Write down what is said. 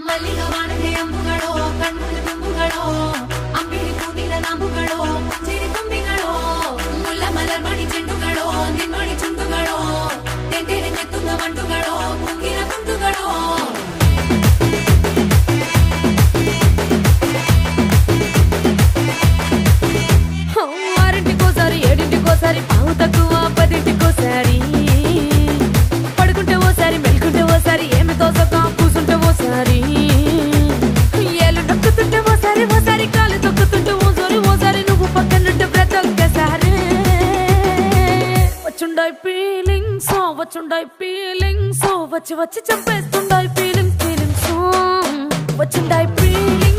ಮಲ್ಲಿಗ ವಾಣದೆ ಅಂಬುಗಳೋ ಕಣ್ಣುಗಳ ತುಂಬುಗಳೋ ಅಂಬಿಳಿ ಕೂದಿನ ನಾಂಬುಗಳೋ ಮುಂಜಿರಿ ತುಂಬಿಗಳೋ ಮುಲ್ಲ ಮಲರ್ ಮಣಿ ಚೆಂಡುಗಳೋ ನಿನ್ಮಣಿ ಚುಂಡುಗಳೋ ತೆಂಟೆರೆ ನೆತ್ತುಂಗ ಮಂಟುಗಳೋ ಮುಂಗಿನ ತುಂಡುಗಳೋ ఆరింటికోసారి ఏడింటికోసారి పావు తక్కువ పదింటికోసారి పడుకుంటే ఓసారి మెలుకుంటే ఓసారి ఏమి తోసక కూసుంటే ఓసారి ఏలు నొక్కుతుంటే ఓసారి ఓసారి కాలు తొక్కుతుంటే ఓసారి ఓసారి నువ్వు పక్కనుంటే ప్రతి ఒక్కసారి వచ్చుండాయి ఫీలింగ్స్ వచ్చి వచ్చి చంపేస్తుండాయి ఫీలింగ్స్ వచ్చుండాయి ఫీలింగ్స్